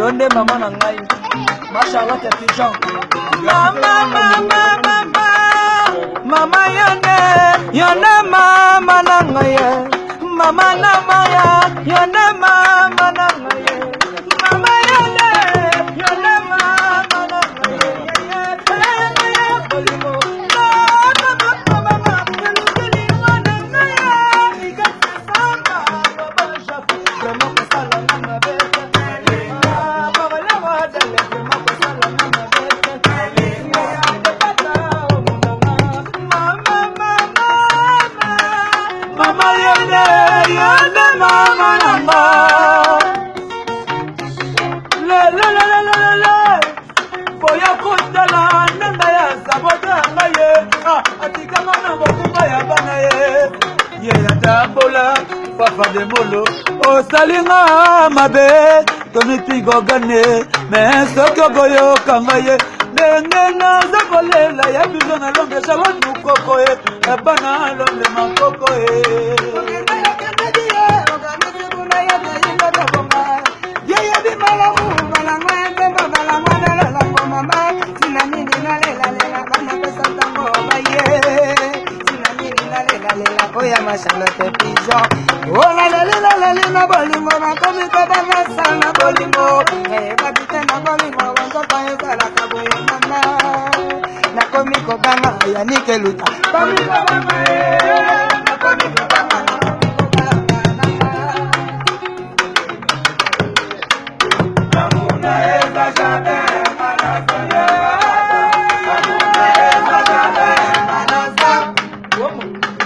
Yonde mama na ngai mashallah pigeon mama yonde mama na ngai mama na maya yonde mama na ngai mama yonde mama na Papa de molo, o salinga mabe, toni pigogane, mais sokoboyo kangaye, nengena zakolela ya bizona longe shalon mukoko e, bana longe makoko e. Oya mashallah pigeon. Oh la la bolingo na komi baba masala bolingo. Kapite na bolingo wanzo pae sala kaboye mama. Na komi ko banga ya nikeluta. Komi baba na komi ko banga. Amuna eza jade manasanya. Amuna eza jade manasanya.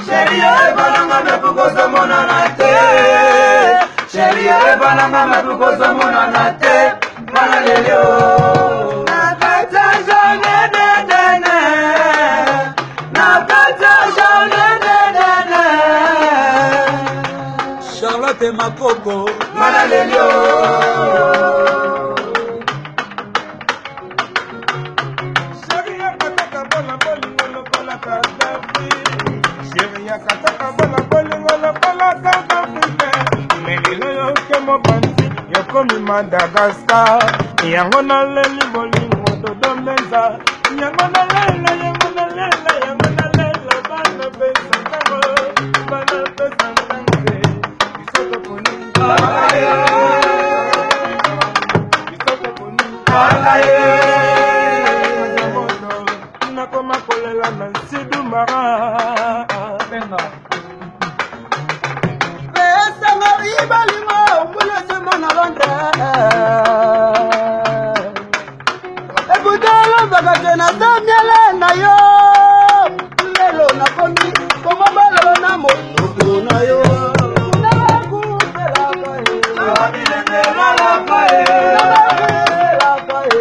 Chérie, bananga me bukoza monanate. Chérie, bananga me bukoza monanate. Manalelio. Nakata jone de. Nakata jone de. Charlotte Makoko. Manalelio. Kataka bala bolingo la bala kaka fite melilo yo kemo banzi yokomi Madagascar yango na leli bolingo dodo menza yango na lela bana pesa ntango bisoto poni alaye nakoma kolela na nsidu mara na zamiele na yo lelo na komi komo balo na moto na yo na kutela kae abilenge la kae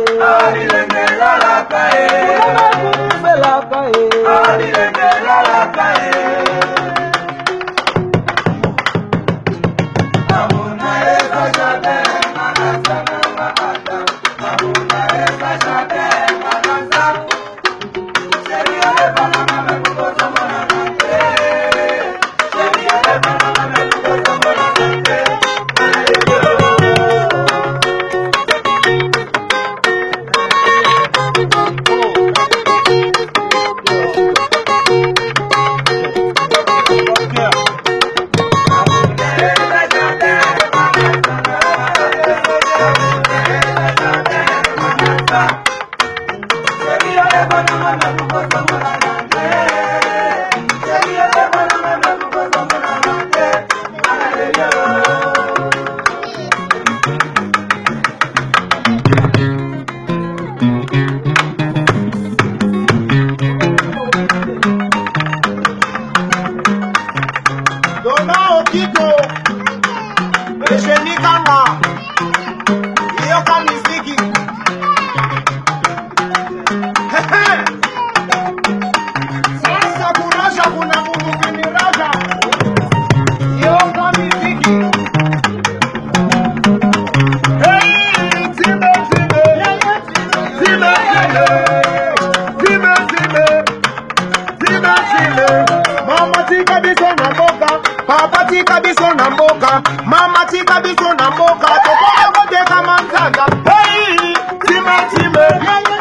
Papa tika biso na mboka, mama tika biso na mboka, tokona koteka manzanga. Hey, time, time, time,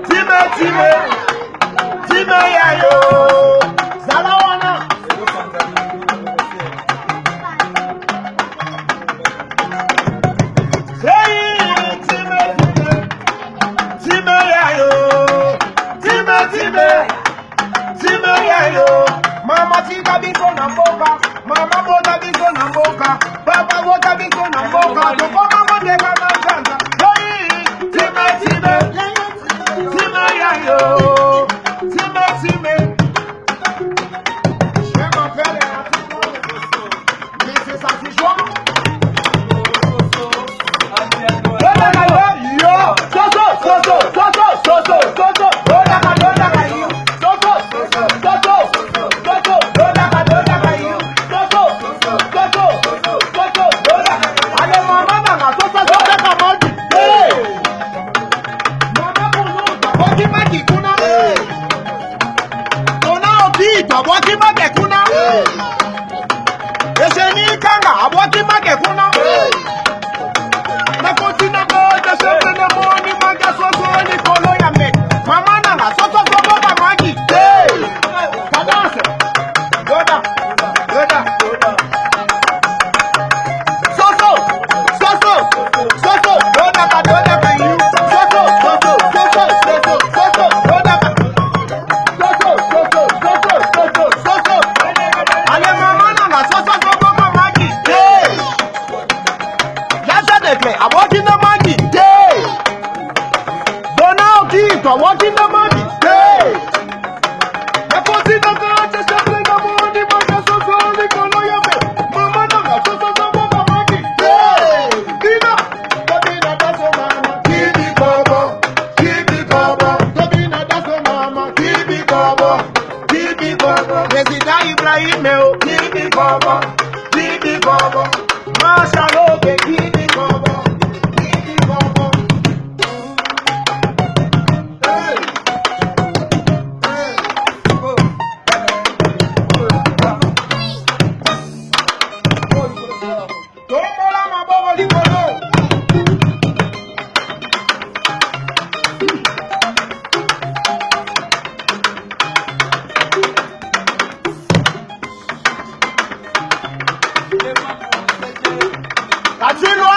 time, time, time, time yayo, zala wana. Hey, time, time yayo, time, time, time yayo. Mama tika biso na mboka, mama bota biso na mboka, papa bota biso na mboka, tokona koteka manzanga. Hey, time, time, time yayo, time, time. Je m'appelle Mrs. Satisfaction. Yo, That's it.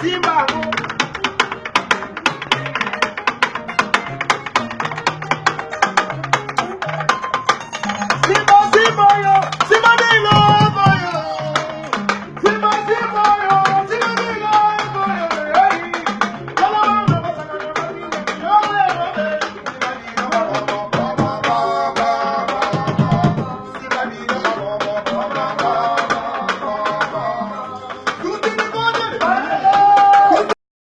Simba